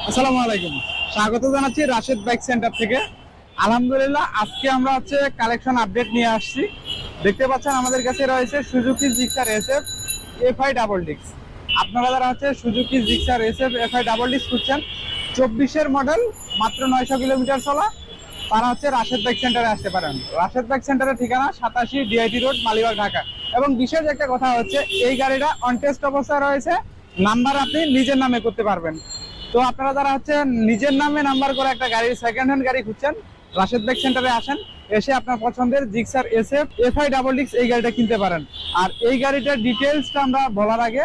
আসসালামু আলাইকুম, স্বাগত জানাচ্ছি রাশেদ বাইক সেন্টার থেকে। আলহামদুলিল্লাহ, আজকে আমরা কালেকশন আপডেট নিয়ে আসছি। দেখতে পাচ্ছেন আমাদের কাছে রয়েছে Suzuki Gixxer SF FI double disc. আপনারা যারা Suzuki Gixxer SF FI double disk খুঁজছেন, 24-এর মডেল, মাত্র 900 কিলোমিটার চলা, তারা রাশেদ বাইক সেন্টারে আসতে পারেন। রাশেদ বাইক সেন্টারের ঠিকানা 87 ডিআইটি রোড, মালিবাগ, ঢাকা। এবং বিশেষ একটা কথা হচ্ছে, এই গাড়িটা অন টেস্ট অবস্থায় রয়েছে, নাম্বার আপনি নিজের নামে করতে পারবেন। তো আপনারা যারা নিজের নামে নাম্বার করে একটা গাড়ি, সেকেন্ড হ্যান্ড গাড়ি খুঁজছেন, রাশেদ বাইক সেন্টারে আসেন, এসে আপনার পছন্দের Gixxer SF FI double disk এই গাড়িটা কিনতে পারেন। আর এই গাড়িটার ডিটেলসটা আমরা বলার আগে,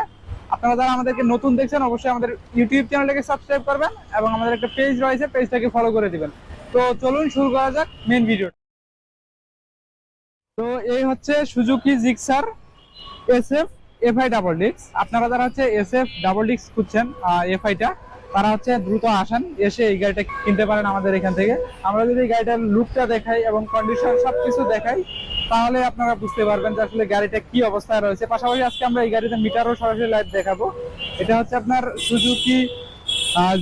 আপনারা যারা আমাদেরকে নতুন দেখছেন, অবশ্যই আমাদের ইউটিউব চ্যানেলটাকে সাবস্ক্রাইব করবেন এবং আমাদের একটা পেজ রয়েছে, পেজটাকে ফলো করে দিবেন। তো চলুন শুরু করা যাক মেন ভিডিও। তো এই Suzuki Gixxer SF FI double disc. আপনারা যারা এসএফ ডাবল ডিস্ক খুঁজছেন এফআইটা, তারা দ্রুত আসেন, এসে এই গাড়িটা কিনতে পারেন আমাদের এখান থেকে। আমরা যদি গাড়িটার লুকটা দেখাই এবং কন্ডিশন সবকিছু দেখাই, তাহলে আপনারা বুঝতে পারবেন যে আসলে গাড়িটা কি অবস্থায় রয়েছে। পাশাপাশি আজকে আমরা এই গাড়িতে মিটারও সরাসরি লাইভ দেখাবো। এটা আপনার Suzuki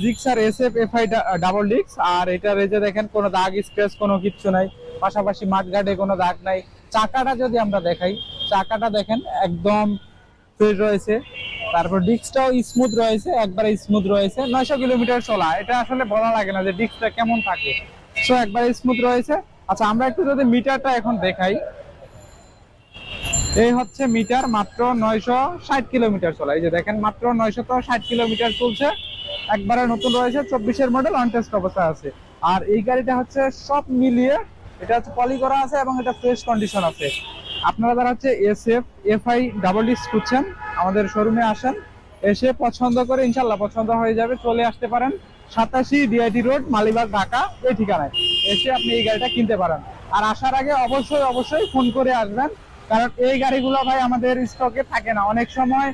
Gixxer SF FI double disc. আর এটার এই যে দেখেন, কোনো দাগ স্ক্র্যাচ কোনো কিচ্ছু নাই, পাশাপাশি মাঠঘাটে কোনো দাগ নাই। চাকাটা যদি আমরা দেখাই, চাকাটা দেখেন একদম ফ্রেশ রয়েছে। তারপর ডিস্কটাও স্মুথ রয়েছে, একবারে স্মুথ রয়েছে। 900 কিলোমিটার চলা, এটা আসলে বলা লাগে না যে ডিস্কটা কেমন থাকে। সো একবারে স্মুথ রয়েছে। আচ্ছা, আমরা একটু যদি মিটারটা এখন দেখাই, এই মিটার, মাত্র 960 কিলোমিটার চলা। এই যে দেখেন, মাত্র 960 কিলোমিটার চলছে, একবারে নতুন রয়েছে, 24-এর মডেল, অন টেস্ট অবস্থা আছে। আর এই গাড়িটা সব মিলিয়ে এটা পলি করা আছে এবং এটা ফ্রেশ কন্ডিশন আছে। আপনারা যারা এসএফ এফআই ডাবল ডিস্ক খুঁজছেন, আমাদের শোরুমে আসেন, এসে পছন্দ করে, ইনশাল্লাহ পছন্দ হয়ে যাবে, চলে আসতে পারেন 87 ডিআইটি রোড, মালিবাগ, ঢাকা, এই ঠিকানায় এসে আপনি এই গাড়িটা কিনতে পারেন। আর আসার আগে অবশ্যই ফোন করে আসবেন, কারণ এই গাড়িগুলো ভাই আমাদের স্টকে থাকে না। অনেক সময়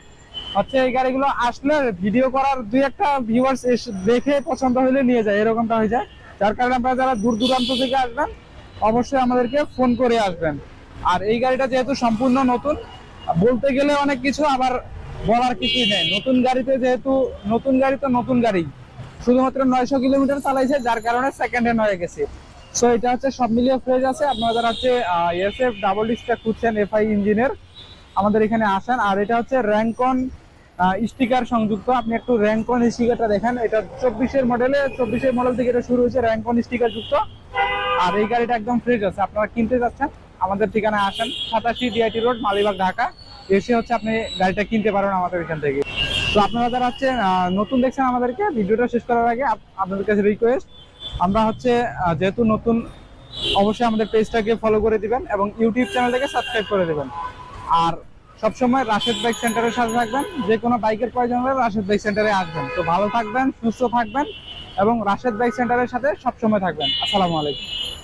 এই গাড়িগুলো আসলে ভিডিও করার দুই একটা ভিউয়ার্স দেখে পছন্দ হলে নিয়ে যায়, এরকমটা হয়ে যায়। যার কারণে আপনারা যারা দূর দূরান্ত থেকে আসবেন, অবশ্যই আমাদেরকে ফোন করে আসবেন। আর এই গাড়িটা যেহেতু সম্পূর্ণ নতুন, বলতে গেলে অনেক কিছু, আবার বলার কিছুই নেই। নতুন গাড়িতে যেহেতু, নতুন গাড়ি তো নতুন গাড়ি, শুধুমাত্র 900 কিলোমিটার চালাইছে, যার কারণে সেকেন্ড হ্যান্ড হয়ে গেছে। সো এটা সব মিলিয়ে ফ্রেশ আছে। আপনারা যারা এসএফ ডাবল ডিস্কটা খুঁজছেন এফআই ইঞ্জিনের, আমাদের এখানে আসেন। আর এটা র্যাঙ্কন স্টিকার সংযুক্ত। আপনি একটু র্যাঙ্কন স্টিকারটা দেখেন, এটা 24-এর মডেল থেকে এটা শুরু হয়েছে, র্যাঙ্কন স্টিকার যুক্ত। আর এই গাড়িটা একদম ফ্রেশ আছে। আপনারা কিনতে যাচ্ছেন, আমাদের ঠিকানায় আসেন, 87 ডিআইটি রোড, মালিবাগ, ঢাকা। এসে আপনি গাড়িটা কিনতে পারেন আমাদের এখান থেকে। তো আপনারা যারা নতুন দেখছেন, আমাদেরকে ভিডিওটা শেষ করার আগে আপনাদের কাছে রিকোয়েস্ট, আমরা যেহেতু নতুন, অবশ্যই আমাদের পেজটাকে ফলো করে দিবেন এবং ইউটিউব চ্যানেলটাকে সাবস্ক্রাইব করে দিবেন। আর সবসময় রাশেদ বাইক সেন্টারের সাথে থাকবেন। যে কোনো বাইকের প্রয়োজন হলে রাশেদ বাইক সেন্টারে আসবেন। তো ভালো থাকবেন, সুস্থ থাকবেন এবং রাশেদ বাইক সেন্টারের সাথে সবসময় থাকবেন। আসসালামু আলাইকুম।